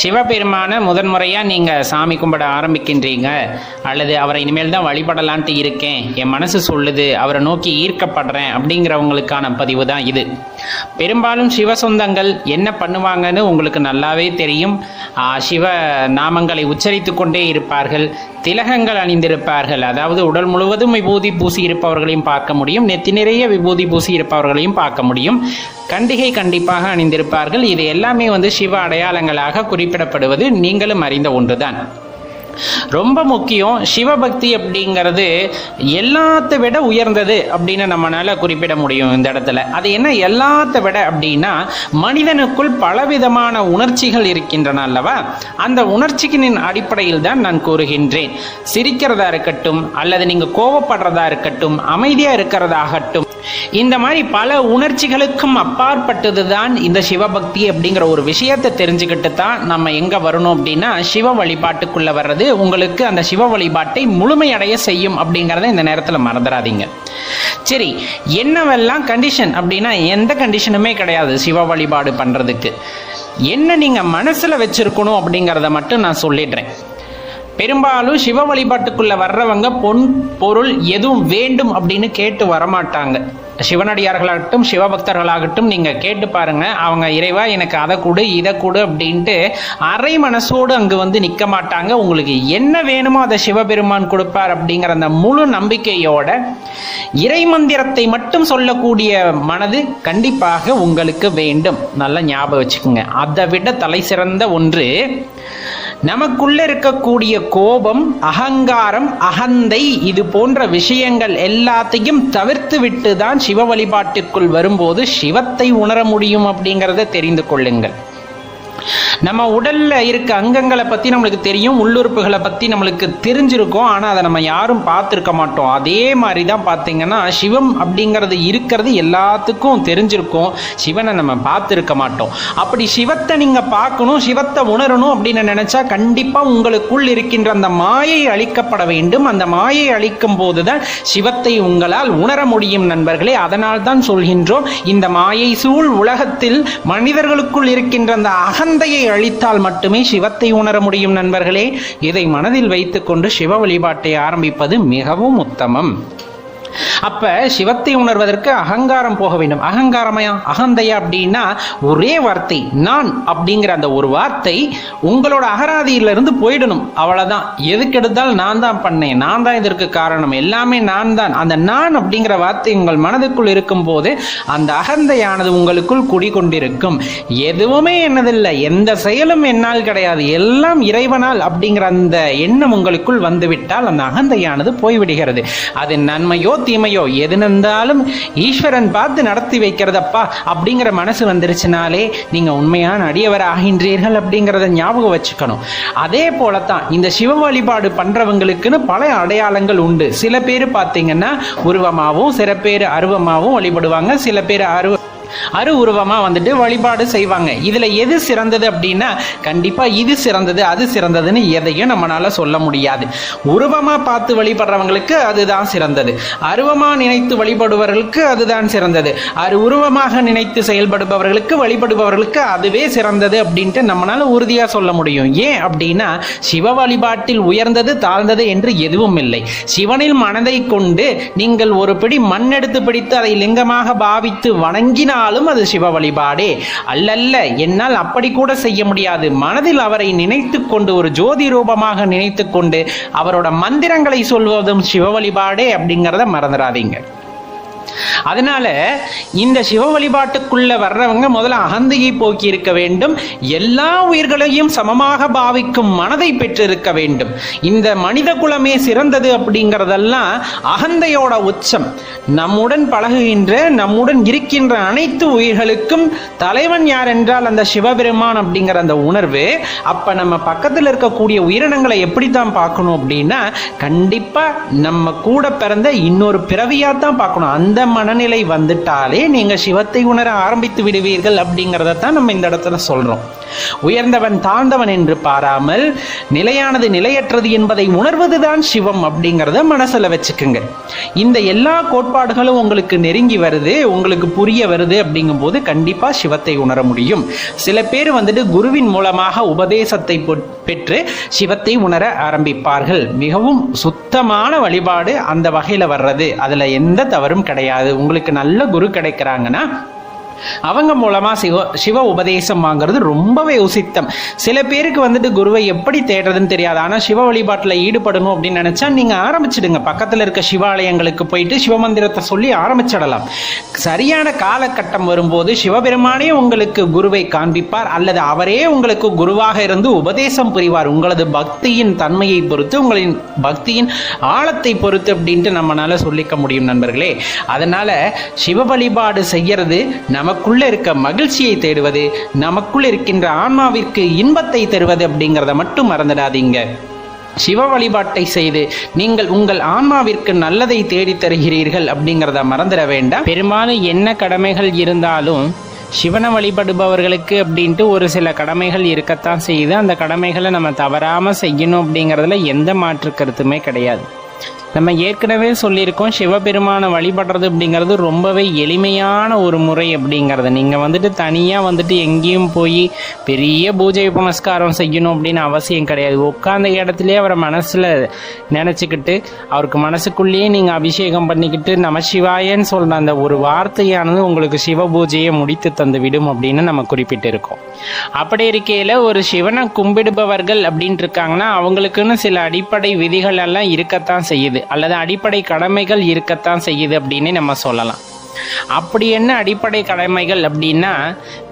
சிவபெருமான முதன்முறையாக நீங்கள் சாமி கும்பிட ஆரம்பிக்கின்றீங்க, அல்லது அவரை இனிமேல் தான் வழிபடலான்ட்டு இருக்கேன், என் மனசு சொல்லுது, அவரை நோக்கி ஈர்க்கப்படுறேன் அப்படிங்கிறவங்களுக்கான பதிவு தான் இது. பெரும்பாலும் சிவ சொந்தங்கள் என்ன பண்ணுவாங்கன்னு உங்களுக்கு நல்லாவே தெரியும். சிவ நாமங்களை உச்சரித்து கொண்டே இருப்பார்கள், திலகங்கள் அணிந்திருப்பார்கள். அதாவது உடல் முழுவதும் விபூதி பூசி இருப்பவர்களையும் பார்க்க முடியும், நெத்தி நிறைய விபூதி பூசி இருப்பவர்களையும் பார்க்க முடியும். கண்டிகை கண்டிப்பாக அணிந்திருப்பார்கள். இது எல்லாமே சிவ அடையாளங்களாக குறிப்பிடப்படுவது நீங்களும் அறிந்த ஒன்றுதான். ரொம்ப முக்கியம். சிவபக்தி அப்படிங்கிறது எல்லாத்த விட உயர்ந்தது அப்படின்னு நம்மளால குறிப்பிட முடியும் இந்த இடத்துல. அது என்ன எல்லாத்த விட அப்படின்னா, மனிதனுக்குள் பலவிதமான உணர்ச்சிகள் இருக்கின்றன அல்லவா? அந்த உணர்ச்சிகளின் அடிப்படையில் தான் நான் கூறுகின்றேன். சிரிக்கிறதா இருக்கட்டும், அல்லது நீங்க கோபப்படுறதா இருக்கட்டும், அமைதியா இருக்கிறதாகட்டும், இந்த மாதிரி பல உணர்ச்சிகளுக்கும் அப்பாற்பட்டது தான் இந்த சிவபக்தி அப்படிங்கிற ஒரு விஷயத்தை தெரிஞ்சுக்கிட்டு தான் நம்ம எங்க வரணும் அப்படின்னா, சிவ வழிபாட்டுக்குள்ள வர்றது உங்களுக்கு அந்த சிவ வழிபாட்டை முழுமையடைய செய்யும் அப்படிங்கிறத இந்த நேரத்தில் மறந்துடாதீங்க. சரி, என்னவெல்லாம் கண்டிஷன் அப்படின்னா, எந்த கண்டிஷனுமே கிடையாது சிவ வழிபாடு பண்றதுக்கு. என்ன நீங்க மனசுல வச்சிருக்கணும் அப்படிங்கிறத மட்டும் நான் சொல்லிடுறேன். பெரும்பாலும் சிவ வழிபாட்டுக்குள்ள வர்றவங்க பொன் பொருள் எதுவும் வேண்டும் அப்படின்னு கேட்டு வரமாட்டாங்க. சிவனடியார்களாகட்டும் சிவபக்தர்களாகட்டும் நீங்க கேட்டு பாருங்க, அவங்க இறைவா எனக்கு அதை கொடு இதை கொடு அப்படின்ட்டு அரை மனசோடு அங்கு நிற்க மாட்டாங்க. உங்களுக்கு என்ன வேணுமோ அதை சிவபெருமான் கொடுப்பார் அப்படிங்கிற அந்த முழு நம்பிக்கையோட இறை மந்திரத்தை மட்டும் சொல்லக்கூடிய மனது கண்டிப்பாக உங்களுக்கு வேண்டும். நல்லா ஞாபகம் வச்சுக்கோங்க. அதை விட தலை சிறந்த ஒன்று நமக்குள்ள இருக்கக்கூடிய கோபம், அகங்காரம், அகந்தை, இது போன்ற விஷயங்கள் எல்லாத்தையும் தவிர்த்து விட்டு தான் சிவ வழிபாட்டுக்குள் வரும்போது சிவத்தை உணர முடியும் அப்படிங்கிறத தெரிந்து கொள்ளுங்கள். நம்ம உடல்ல இருக்க அங்கங்களை பத்தி நம்மளுக்கு தெரியும், உள்ளுறுப்புகளை பத்தி நம்மளுக்கு தெரிஞ்சிருக்கும், ஆனா அதை நம்ம யாரும் பார்த்துருக்க மாட்டோம். அதே மாதிரி தான் பார்த்தீங்கன்னா சிவம் அப்படிங்கிறது இருக்கிறது எல்லாத்துக்கும் தெரிஞ்சிருக்கும், சிவனை நம்ம பார்த்துருக்க மாட்டோம். அப்படி சிவத்தை நீங்க பார்க்கணும், சிவத்தை உணரணும் அப்படின்னு நினைச்சா கண்டிப்பா உங்களுக்குள் இருக்கின்ற அந்த மாயை அழிக்கப்பட வேண்டும். அந்த மாயை அழிக்கும் போதுதான் சிவத்தை உங்களால் உணர முடியும் நண்பர்களே. அதனால் தான் சொல்கின்றோம், இந்த மாயை சூழ் உலகத்தில் மனிதர்களுக்குள் இருக்கின்ற அந்த அகந்தையை அழித்தால் மட்டுமே சிவத்தை உணர முடியும் நண்பர்களே. இதை மனதில் வைத்துக்கொண்டு சிவ வழிபாட்டை ஆரம்பிப்பது மிகவும் உத்தமம். அப்ப சிவத்தை உணர்வதற்கு அகங்காரம் போக வேண்டும். அகங்காரமையா அகந்தையா அப்படின்னா ஒரே வார்த்தை நான் அப்படிங்கிற அந்த ஒரு வார்த்தை உங்களோட அகராதியிலிருந்து போயிடணும். அவ்வளவுதான். எதுக்கு எடுத்தாலும் நான் தான் பண்ணேன், நான் தான் இதற்கு காரணம், எல்லாமே நான் தான். அந்த நான் அப்படிங்கிற வார்த்தை உங்கள் மனதுக்குள் இருக்கும் போது அந்த அகந்தையானது உங்களுக்குள் குடிகொண்டிருக்கும். எதுவுமே என்னதில்லை, எந்த செயலும் என்னால் கிடையாது, எல்லாம் இறைவனால் அப்படிங்கிற அந்த எண்ணம் உங்களுக்குள் வந்துவிட்டால் அந்த அகந்தையானது போய்விடுகிறது. அது நன்மையோ தீமையோ எது நடந்தாலும் ஈஸ்வரன் பார்த்து நடத்தி வைக்கிறதப்பா அப்படிங்கிற மனசு வந்துருச்சுனாலே நீங்க உண்மையான அடியவர் ஆகின்றீர்கள் அப்படிங்கிறத ஞாபகம் வச்சுக்கணும். அதே போலத்தான் இந்த சிவ வழிபாடு பண்றவங்களுக்குன்னு பல அடையாளங்கள் உண்டு. சில பேர் பார்த்தீங்கன்னா உருவமாகவும், சில பேர் அருவமாகவும் வழிபடுவாங்க, சில பேர் அரு உருவமா வழிபாடு செய்வாங்க. இதுல எது சிறந்தது அப்படின்னா கண்டிப்பா இது சிறந்தது அது சிறந்ததுன்னு எதையும் நம்மளால சொல்ல முடியாது. உருவமா பார்த்து வழிபடுறவங்களுக்கு அதுதான் சிறந்தது, அருவமா நினைத்து வழிபடுபவர்களுக்கு அதுதான் சிறந்தது, உருவமாக நினைத்து செயல்படுபவர்களுக்கு வழிபடுபவர்களுக்கு அதுவே சிறந்தது அப்படின்ட்டு நம்மளால உறுதியா சொல்ல முடியும். ஏன் அப்படின்னா சிவ வழிபாட்டில் உயர்ந்தது தாழ்ந்தது என்று எதுவும் இல்லை. சிவனில் மனதை கொண்டு நீங்கள் ஒரு பிடி மண் எடுத்து பிடித்து அதை லிங்கமாக பாவித்து வணங்கினால் அது சிவ வழிபாடே அல்லல்ல. என்னால் அப்படி கூட செய்ய முடியாது. மனதில் அவரை நினைத்து கொண்டு ஒரு ஜோதி ரூபமாக நினைத்து கொண்டு அவரோட மந்திரங்களை சொல்வதும் சிவ வழிபாடே அப்படிங்கிறத மறந்துடாதீங்க. அதனால இந்த சிவ வழிபாட்டுக்குள்ள வர்றவங்க முதல்ல அகந்தையை போக்கி இருக்க வேண்டும். எல்லா உயிர்களையும் சமமாக பாவிக்கும் மனதை பெற்றிருக்க வேண்டும். இந்த மனித குலமே சிறந்தது அப்படிங்கிறதெல்லாம் அகந்தையோட உச்சம். நம்முடன் பழகுகின்ற, நம்முடன் இருக்கின்ற அனைத்து உயிர்களுக்கும் தலைவன் யார் என்றால் அந்த சிவபெருமான் அப்படிங்கிற அந்த உணர்வு. அப்ப நம்ம பக்கத்தில் இருக்கக்கூடிய உயிரினங்களை எப்படித்தான் பார்க்கணும் அப்படின்னா கண்டிப்பா நம்ம கூட பிறந்த இன்னொரு பிறவியா தான் பார்க்கணும். அந்த மன மனநிலை வந்துட்டாலே நீங்க சிவத்தை உணர ஆரம்பித்து விடுவீர்கள் அப்படிங்கிறத தான் நம்ம இந்த இடத்துல சொல்றோம். உயர்ந்தவன் தாழ்ந்தவன் என்று பாராமல் நிலையானது நிலையற்றது என்பதை உணர்வதுதான் சிவம் அப்படிங்கிறத மனசுல வச்சுக்குங்க. இந்த எல்லா கோட்பாடுகளும் உங்களுக்கு நெருங்கி வருது, உங்களுக்கு புரிய வருது அப்படிங்கும் போது கண்டிப்பா சிவத்தை உணர முடியும். சில பேர் குருவின் மூலமாக உபதேசத்தை பெற்று சிவத்தை உணர ஆரம்பிப்பார்கள். மிகவும் சுத்தமான வழிபாடு அந்த வகையில வர்றது, அதுல எந்த தவறும் கிடையாது. உங்களுக்கு நல்ல குரு கிடைக்கிறாங்கன்னா அவங்க மூலமா சிவ உபதேசம் வாங்குறது ரொம்பவே உசித்தம். சில பேருக்கு குருவை எப்படி தேடுறதுன்னு தெரியாது. ஆனா சிவ வழிபாட்டுல ஈடுபடணும் அப்படின்னு நினைச்சா நீங்க ஆரம்பிச்சிடுங்க. பக்கத்துல இருக்க சிவாலயங்களுக்கு போயிட்டு சிவமந்திரத்தை சொல்லி ஆரம்பிச்சிடலாம். சரியான காலகட்டம் வரும்போது சிவபெருமானே உங்களுக்கு குருவை காண்பிப்பார், அல்லது அவரே உங்களுக்கு குருவாக இருந்து உபதேசம் புரிவார். உங்களது பக்தியின் தன்மையை பொறுத்து, உங்களின் பக்தியின் ஆழத்தை பொறுத்து அப்படின்ட்டு நம்மளால சொல்லிக்க முடியும் நண்பர்களே. அதனால சிவ வழிபாடு செய்யறது நமக்குள்ள இருக்க மகிழ்ச்சியை தேடுவது, நமக்குள்ள இருக்கின்ற ஆன்மாவிற்கு இன்பத்தை தருவது அப்படிங்கிறத மட்டும் மறந்துடாதீங்க. சிவ வழிபாட்டை செய்து நீங்கள் உங்கள் ஆன்மாவிற்கு நல்லதை தேடி தருகிறீர்கள் அப்படிங்கிறத மறந்துட வேண்டாம். பெரும்பாலும் என்ன கடமைகள் இருந்தாலும் சிவனை வழிபடுபவர்களுக்கு அப்படின்ட்டு ஒரு சில கடமைகள் இருக்கத்தான் செய்யுது. அந்த கடமைகளை நம்ம தவறாமல் செய்யணும் அப்படிங்கிறதுல எந்த மாற்று கருத்துமே கிடையாது. நம்ம ஏற்கனவே சொல்லியிருக்கோம், சிவபெருமானை வழிபடுறது அப்படிங்கிறது ரொம்பவே எளிமையான ஒரு முறை அப்படிங்கிறது. நீங்கள் தனியாக எங்கேயும் போய் பெரிய பூஜை புனஸ்காரம் செய்யணும் அப்படின்னு அவசியம் கிடையாது. உட்கார்ந்த இடத்துலேயே அவரை மனசில் நினச்சிக்கிட்டு அவருக்கு மனசுக்குள்ளேயே நீங்கள் அபிஷேகம் பண்ணிக்கிட்டு நமசிவாயன்னு சொல்கிற அந்த ஒரு வார்த்தையானது உங்களுக்கு சிவ பூஜையை முடித்து தந்து விடும் அப்படின்னு நம்ம குறிப்பிட்டிருக்கோம். அப்படி இருக்கையில் ஒரு சிவனை கும்பிடுபவர்கள் அப்படின்ட்டு இருக்காங்கன்னா அவங்களுக்குன்னு சில அடிப்படை விதிகள் எல்லாம் இருக்கத்தான் செய்யுது, அல்லது அடிப்படை கடமைகள் இருக்கத்தான் செய்யுது அப்படின்னு நம்ம சொல்லலாம். அப்படி என்ன அடிப்படை கடமைகள் அப்படின்னா,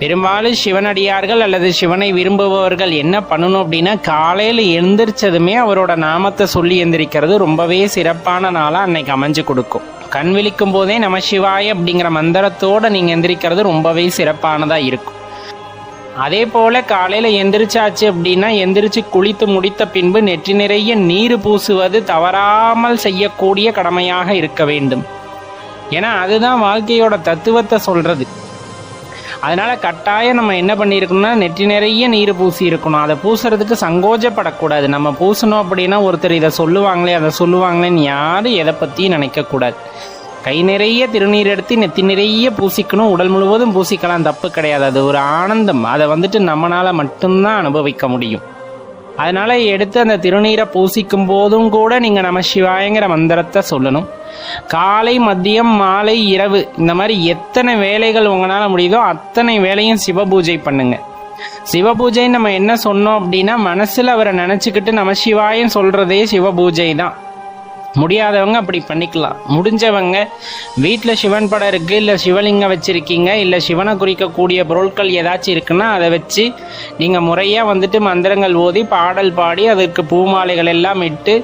பெரும்பாலும் சிவனடியார்கள் அல்லது சிவனை விரும்புபவர்கள் என்ன பண்ணணும் அப்படின்னா, காலையில் எழுந்திரிச்சதுமே அவரோட நாமத்தை சொல்லி எந்திரிக்கிறது ரொம்பவே சிறப்பான நாளாக அன்னைக்கு அமைஞ்சு கொடுக்கும். கண் விழிக்கும் போதே நமசிவாய அப்படிங்கிற மந்திரத்தோடு நீங்கள் எந்திரிக்கிறது ரொம்பவே சிறப்பானதாக இருக்கும். அதே போல காலையில் எந்திரிச்சாச்சு அப்படின்னா எந்திரிச்சு குளித்து முடித்த பின்பு நெற்றி நிறைய நீர் பூசுவது தவறாமல் செய்யக்கூடிய கடமையாக இருக்க வேண்டும். ஏன்னா அதுதான் வாழ்க்கையோட தத்துவத்தை சொல்றது. அதனால கட்டாயம் நம்ம என்ன பண்ணியிருக்கணும்னா நெற்றி நிறைய நீர் பூசி இருக்கணும். அதை பூசுறதுக்கு சங்கோஜப்படக்கூடாது. நம்ம பூசணும் அப்படின்னா ஒருத்தர் இதை சொல்லுவாங்களே அதை சொல்லுவாங்களேன்னு யாரும் எதை பற்றியும் நினைக்கக்கூடாது. கை நிறைய திருநீர் எடுத்து நெத்தி நிறைய பூசிக்கணும். உடல் முழுவதும் பூசிக்கலாம், தப்பு கிடையாது. அது ஒரு ஆனந்தம். அதை நம்மளால மட்டும்தான் அனுபவிக்க முடியும். அதனால எடுத்து அந்த திருநீரை பூசிக்கும் போதும் கூட நீங்கள் நமசிவாயங்கிற மந்திரத்தை சொல்லணும். காலை, மதியம், மாலை, இரவு இந்த மாதிரி எத்தனை வேலைகள் உங்களால் முடியுதோ அத்தனை வேலையும் சிவபூஜை பண்ணுங்க. சிவபூஜை நம்ம என்ன சொன்னோம் அப்படின்னா, மனசில் அவரை நினச்சிக்கிட்டு நமசிவாயம் சொல்கிறதே சிவபூஜை தான். முடியாதவங்க அப்படி பண்ணிக்கலாம். முடிஞ்சவங்க வீட்டில் சிவன் படம் இருக்குது, இல்லை சிவலிங்கம் வச்சுருக்கீங்க, இல்லை சிவனை குறிக்கக்கூடிய பொருட்கள் ஏதாச்சும் இருக்குன்னா அதை வச்சு நீங்கள் முறையாக மந்திரங்கள் ஓதி பாடல் பாடி அதற்கு பூமாலைகள் எல்லாம் இட்டு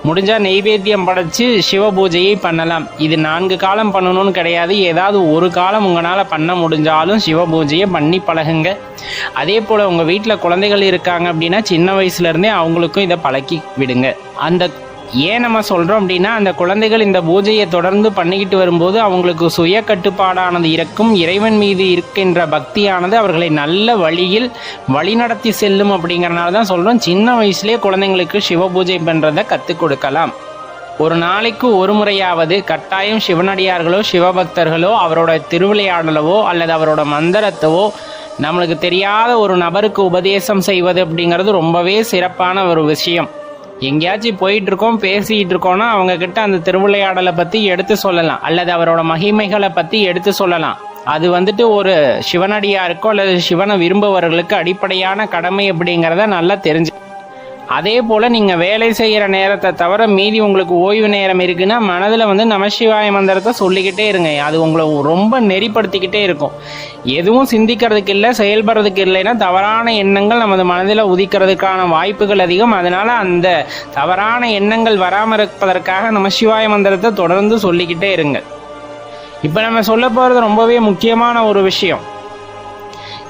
முடிஞ்சால் நெய்வேத்தியம் படைச்சு சிவ பூஜையை பண்ணலாம். இது 4 காலம் பண்ணணும்னு கிடையாது. ஏதாவது ஒரு காலம் உங்களால் பண்ண முடிஞ்சாலும் சிவ பூஜையை பண்ணி பழகுங்க. அதே போல் உங்கள் வீட்டில் குழந்தைகள் இருக்காங்க அப்படின்னா சின்ன வயசுலேருந்தே அவங்களுக்கும் இதை பழக்கி விடுங்க. அந்த ஏன் நம்ம சொல்கிறோம் அப்படின்னா, அந்த குழந்தைகள் இந்த பூஜையை தொடர்ந்து பண்ணிக்கிட்டு வரும்போது அவங்களுக்கு சுய கட்டுப்பாடானது இருக்கும். இறைவன் மீது இருக்கின்ற பக்தியானது அவர்களை நல்ல வழியில் வழிநடத்தி செல்லும். அப்படிங்கிறனால தான் சொல்கிறோம், சின்ன வயசுலேயே குழந்தைங்களுக்கு சிவ பூஜை பண்ணுறதை கற்றுக் கொடுக்கலாம். ஒரு நாளைக்கு ஒரு முறையாவது கட்டாயம் சிவனடியார்களோ சிவபக்தர்களோ அவரோட திருவிளையாடலவோ அல்லது அவரோட மந்திரத்தவோ நம்மளுக்கு தெரியாத ஒரு நபருக்கு உபதேசம் செய்வது அப்படிங்கிறது ரொம்பவே சிறப்பான ஒரு விஷயம். எங்கேயாச்சும் போயிட்டு இருக்கோம், பேசிட்டு இருக்கோம்னா அவங்க கிட்ட அந்த திருவிளையாடலை பற்றி எடுத்து சொல்லலாம், அல்லது அவரோட மகிமைகளை பற்றி எடுத்து சொல்லலாம். அது ஒரு சிவனடியாருக்கோ அல்லது சிவனை விரும்புபவர்களுக்கு அடிப்படையான கடமை அப்படிங்கிறத நல்லா தெரிஞ்சு. அதே போல் நீங்கள் வேலை செய்கிற நேரத்தை தவிர மீதி உங்களுக்கு ஓய்வு நேரம் இருக்குன்னா மனதில் நமசிவாய மந்திரத்தை சொல்லிக்கிட்டே இருங்க. அது உங்களை ரொம்ப நெறிப்படுத்திக்கிட்டே இருக்கும். எதுவும் சிந்திக்கிறதுக்கு இல்லை, செயல்படுறதுக்கு இல்லைன்னா தவறான எண்ணங்கள் நமது மனதில் உதிக்கிறதுக்கான வாய்ப்புகள் அதிகம். அதனால் அந்த தவறான எண்ணங்கள் வராமல் இருப்பதற்காக நமசிவாய மந்திரத்தை தொடர்ந்து சொல்லிக்கிட்டே இருங்க. இப்போ நம்ம சொல்ல போகிறது ரொம்பவே முக்கியமான ஒரு விஷயம்.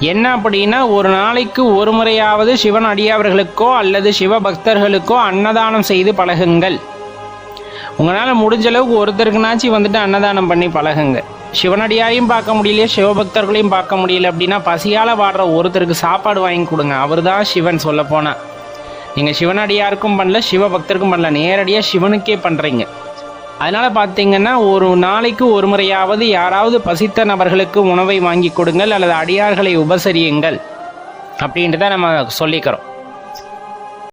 என்ன அப்படின்னா, ஒரு நாளைக்கு ஒரு முறையாவது சிவன் அடியாவர்களுக்கோ அல்லது சிவ பக்தர்களுக்கோ அன்னதானம் செய்து பழகுங்கள். உங்களால் முடிஞ்ச அளவுக்கு ஒருத்தருக்குனாச்சும் அன்னதானம் பண்ணி பழகுங்க. சிவனடியாரையும் பார்க்க முடியலையே, சிவபக்தர்களையும் பார்க்க முடியல அப்படின்னா பசியால் வாடுற ஒருத்தருக்கு சாப்பாடு வாங்கி கொடுங்க. அவர் தான் சிவன். சொல்லப்போனால் நீங்கள் சிவனடியாருக்கும் பண்ணல, சிவபக்தருக்கும் பண்ணல, நேரடியாக சிவனுக்கே பண்ணுறீங்க. அதனால் பார்த்தீங்கன்னா ஒரு நாளைக்கு ஒரு முறையாவது யாராவது பசித்த நபர்களுக்கு உணவை வாங்கி கொடுங்கள் அல்லது அடியார்களை உபசரியுங்கள் அப்படின்ட்டு தான் நம்ம சொல்லிக்கிறோம்.